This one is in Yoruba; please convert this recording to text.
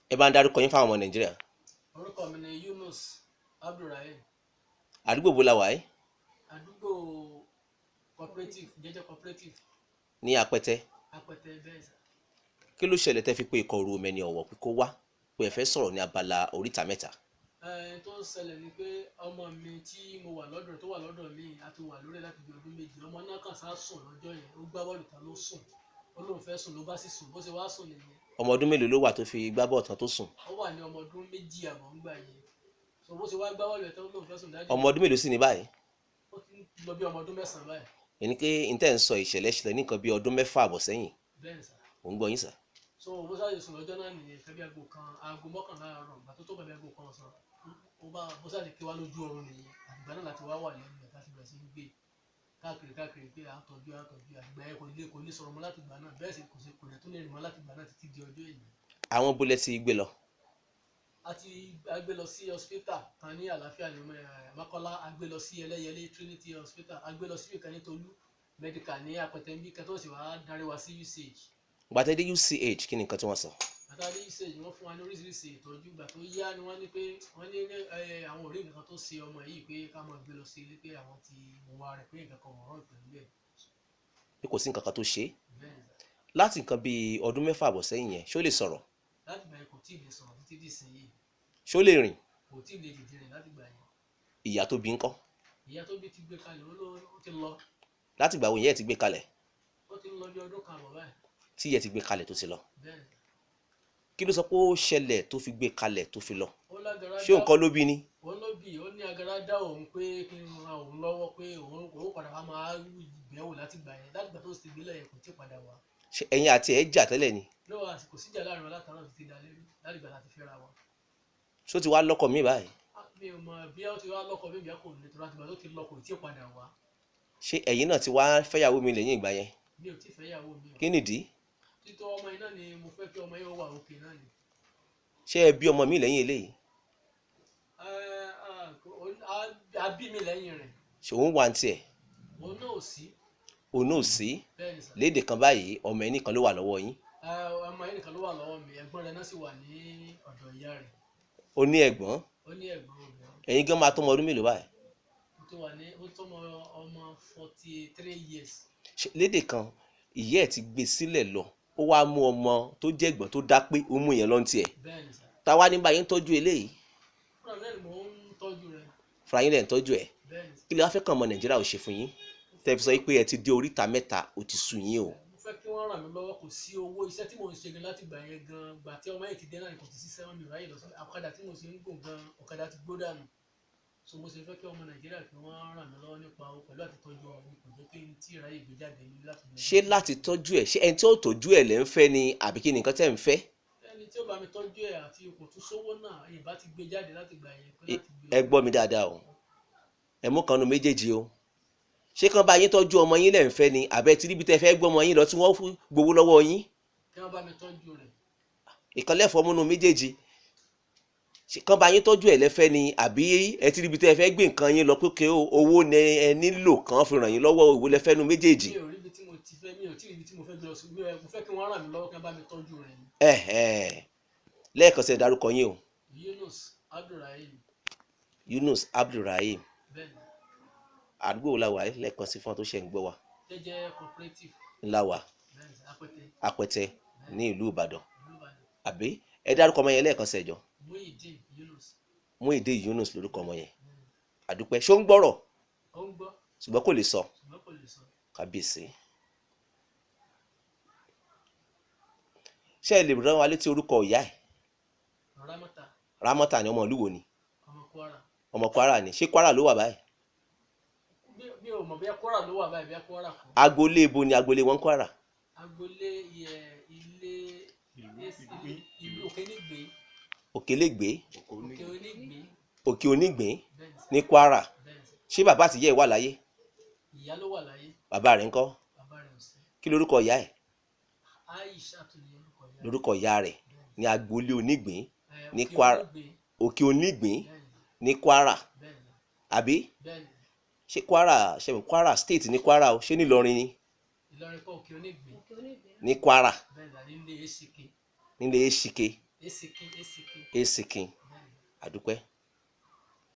ẹ bá ń dárúkọ yín fáwọn ọmọ Nàìjíríà. Orúkọ mi ni Yunus Abdulrahim. Àdúgbò wo la wà yìí? Àdúgbò cooperative Jẹ́jẹ́ cooperative. Ní Apẹtẹ. Apẹtẹ bẹ́ẹ̀ sà. Kí ló ṣẹlẹ̀ tẹ́ fi pé ikọ̀ Orò Mẹ́ni Ọ̀wọ̀ pé kó wá pé ẹ fẹ́ sọ̀rọ̀ ní abala oríta mẹ́ta? Tó ń ṣẹlẹ̀ ni pé ọmọ mi tí mo wà lọ́dọ̀ tó wà lọ́dọ̀ mi a ti wà lórí láti bí ọdún méjì. Ọmọ náà kàn sá sùn lọ́jọ́ yẹn, ó gbá bọ́ọ̀lù tán ló sùn. Ó lóun fẹ́ sùn ló bá sì sùn, bó ṣe wá sùn nìyẹn. Ọmọ ọdún mélòó ló wà tó fi gbá bọ́ọ̀lù tán tó sùn? Ó wà ní ọmọ ọdún méjì àbọ̀ ń gbà yẹn. So bó ṣe wá gbá bọ́ọ̀lù ẹ̀ tán lóun fẹ́ sùn dájú. Ọmọ ọdún mélòó sì ní báyìí? Ó ti lọ bí ọmọ ọdún 9 báyìí. Ẹni pé ìtẹ́ ń sọ ìṣẹ̀lẹ̀ ní nǹkan bí ọdún 6 àbọ̀ sẹ́yìn. Bẹ́ẹ̀ sà. Ò ń gbọ́ yín sà. So bó ṣáà sùn lọ́jọ́ náà nìyẹn fẹ́ bí aago 11 àárọ̀ ìgbà tó bẹ̀rẹ̀ aago 1 ọ̀sán. Bó ṣáà ké wá lójú ọrùn nìyẹn. Àgbà náà láti wá wà lẹ́nu ẹ̀ láti bẹ̀rẹ̀ sí ń gbé káàkiri pé àtọ́jú àgbà ẹ̀ kò lè sọ̀rọ̀ mọ́ láti gbà náà, bẹ́ẹ̀ sì kò lè tún lè rìn mọ́ láti gbà náà títí di ọjọ́ èyí. Àwọn bolẹ̀ ti gbé lọ? A gbé lọ sí hospital kan ní àlàáfíà ní Mọ́kọ́lá, a gbé lọ sí Ẹlẹ́yẹlé Trinity Hospital, a gbé lọ sí ìkànnì Tolú Medical ní Apẹtẹ níbi kẹtọ́ sì wá darí wa sí UCH. Gbàtẹ́ dé UCH kí ni nǹkan tí wọ́n sọ? Àtàrí UCH wọ́n fún wa ní oríṣiríṣi ìtọ́jú. Ìgbà tó yá ni wọ́n ní pé àwọn ọ̀rẹ́ nǹkan tó ṣe ọmọ yìí pé ká máa gbé lọ sí ilé pé àwọn ti mú wa rẹ̀ pé nǹkan kan wọ̀rọ̀ pẹ̀lú ẹ̀. Pé kò sí nǹkan kan tó ṣe é. Láti nǹkan bíi ọdún 6 àbọ̀ sẹ́yìn yẹn ṣó lè sọ̀rọ̀? Láti gbà yẹn kò tíì lè sọ̀rọ̀ títí di ìsinyìí. Ṣó lè rìn? Kò tíì lè dìde rìn láti gbà yẹn. Ìyá tó bí ńkọ́? Ìyá tó bí ti gbé kalẹ̀ ó ti lọ. Láti ìgbà wo ìyá ẹ̀ ti gbé kalẹ̀? Ó ti lọ bí ọdún kan àbọ̀ báyìí. Tí ìyá ti gbé kalẹ̀ tó ti lọ? Bẹ́ẹ̀ni. Kí ló sọ pé ó ṣẹlẹ̀ tó fi gbé kalẹ̀ tó fi lọ? Ó lágara dá. Ṣé nǹkan ló bí ni? Òun ló bí, ó ní agara dá òun pé kí n ran òun lọ́wọ́ pé òun padà wá máa gbẹ̀wò láti gbà yẹn. Láti gbà tó ti gbélé yẹn kò tí ì padà wá. Ṣé ẹ̀yin àti ẹ̀ jà tẹ́lẹ̀ ni? Lọ́wọ́ àsìkò síjà láàrin wa látàárọ̀ títí dalẹ́ rí láti gbà láti fẹ́ra wa. Ṣó ti wá lọ́kọ mi báyìí? Mi ò mọ̀ bí ó ti wá lọ́kọ mi ìyá kò ní tó láti gbà tó ti lọ kò tí ì padà wá. Ṣé ẹ̀yin náà ti wá fẹ́yàwó mi lẹ́yìn ìgbà yẹn? Mi ò tí ì fẹ́yàwó mi. Kí nìdí? Títọ́ ọmọ iná ni mo fẹ́ kí ọmọ yẹn wà òkè náà ni. Ṣé ẹ bí ọmọ mi lẹ́yìn eléyìí? A bí mi lẹ́yìn rẹ̀. Ṣé òun wà ní tiẹ̀? Òun náà ò sí. Òun náà ò sí? Bẹ́ẹ̀ni sà. Lédè kan báyìí ọmọ ẹ̀ nìkan ló wà lọ́wọ́ yín? Ọmọ yẹn nìkan ló wà lọ́wọ́ mi, ẹ̀gbọ́n rẹ̀ náà sì wà ní ọ̀dọ̀ ìyá rẹ̀. Ó ní ẹ̀gbọ́n? Ó ní ẹ̀gbọ́n obìnrin. Ẹ̀yin gan máa tó ọmọ ọdún mélòó báyìí? Ó tó ọmọ 43 years. Lédè kan ìyá ẹ̀ ti gbé sílẹ̀ lọ, ó wá mú ọmọ tó jẹ́ ẹ̀gbọ́n tó dá pé ó mú yẹn lọ́n tiẹ̀. Bẹ́ẹ̀ni sà. Táwa ní báyìí ń tọ́jú eléyìí? Fúnra mi náà ni mò ń tọ́jú rẹ̀. Fúnra yín lẹ̀ ń tọ́jú ẹ̀? Bẹ́ẹ̀ni sà. Kí lè wá fẹ́ kàn ọmọ Nàìjíríà ò ṣe fún yín tẹ́ fi sọ pé ẹ ti dé oríta mẹ́ta ó ti sú yín o? Mo fẹ́ kí wọ́n ràn mí lọ́wọ́, kò sí owó iṣẹ́ tí mò ń ṣe gan láti gbà yẹn gan. Gbà tí ọmọ yẹn ti dé náà kò ti sí 7 mi ráyè lọ sí ọ̀kadà tí mo ṣe ń gùn gan, ọ̀kadà ti gbó dànù. So mo ṣe fẹ́ kí ọmọ Nàìjíríà kí wọ́n ràn mí lọ́wọ́ nípa owó pẹ̀lú àti tọ́jú ọmọ mi, kò jẹ́ pé tí ìráyè gbé jáde ní láti lọ. Ṣé láti tọ́jú ẹ̀? Ṣé ẹni tí ó tọ́jú ẹ̀ lẹ́ ń fẹ́ ni àbí kí ni nǹkan tẹ́ ń fẹ́? Ẹni tí ó bá mi tọ́jú ẹ̀ àti kò tún sówó náà ìbá ti gbé jáde láti gbà yẹn. Ẹ gbọ́ mi dáadáa o, ẹ mú kan nu méjèèjì o. Ṣé kán bá yín tọ́jú ọmọ yín lẹ́ ń fẹ́ ni àbẹ́ tí níbi tẹ́ fẹ́ gbọ́ ọmọ yín lọ tí wọ́n gbowó lọ́wọ́ yín? Kí wọ́n bá mi tọ́jú rẹ̀. Ìkànlẹ̀ fọ́ múnú méjèèjì. Ṣé kán bá yín tọ́jú ẹ̀ lẹ́fẹ́ ni àbí ẹ tí níbi tẹ́ fẹ́ gbé nǹkan yín lọ pé owó ni ẹ nílò kan fi ràn yín lọ́wọ́, òwò lẹ́fẹ́ nu méjèèjì? Mi ò rí ibi tí mo ti fẹ́, mi ò tí ì rí ibi tí mo fẹ́ gbé lọ sí. Mo fẹ́ kí wọ́n ràn mí lọ́wọ́ kí wọ́n bá mi tọ́jú rẹ̀ ni. Lẹ́ẹ̀kan sí ẹ dárúkọ yín o. Yunus Abdulrahim. Yunus Abdulrahim. Bẹ́ẹ̀ni. Àdúgbò wo la wà yìí lẹ́ẹ̀kan sí fún ọ tó ṣe ń gbọ́ wa? Jẹ́jẹ́ cooperative. Ńlá wà. Bẹ́ẹ̀ni sà, Apẹtẹ. Apẹtẹ ní ìlú Ìbàdàn. Ìlú Ìbàdàn. Àbí ẹ dárúkọ ọmọ yẹn lẹ́ẹ̀kan sí ẹjọ́. Muideen Yunus. Muideen Yunus lórúkọ ọmọ yẹn. Àdúpẹ́. Ṣó ń gbọ́rọ̀? Ó ń gbọ́. Ṣùgbọ́n kò lè sọ. Ṣùgbọ́n kò lè sọ. Kábíyèsí. Ṣé ẹ lè rán wa létí orúkọ ìyá ẹ̀? Ramata. Ramata ni ọmọ ìlú wo ni? Ọmọ Kwara. Ọmọ Kwara ni. Ṣé Kwara ló wà báyìí? Mi ò mọ̀ bí Kwara ló wà báyìí, bí Kwara kọ́. Agboolé ibo ni agboolé wọn Kwara? Agboolé ìlú Òkèlégbé. Òkèlégbé. Òkè Onígbé. Ní Kwara. Ṣé bàbá àti ìyá ẹ̀ wà láyé? Ìyá ló wà láyé. Bàbá rẹ̀ ńkọ́? Bàbá rẹ̀ ò sí. Kí lorúkọ ìyá ẹ̀? Aisha tó ní orúkọ ìyá. Lorúkọ ìyá rẹ̀ ní agboolé Onígbín ní Kwara. Òkè Onígbín ní Kwara. Àbí? Ṣé Kwara state ní Kwara o? Ṣé ní Ìlọrin ni? Ìlọrin kọ́ Òkè Onígbín. Ní Kwara. Nílé Èsìké. Nílé Èsìké. Esikin. Esikin. Bẹ́ẹ̀ni. Àdúpẹ́.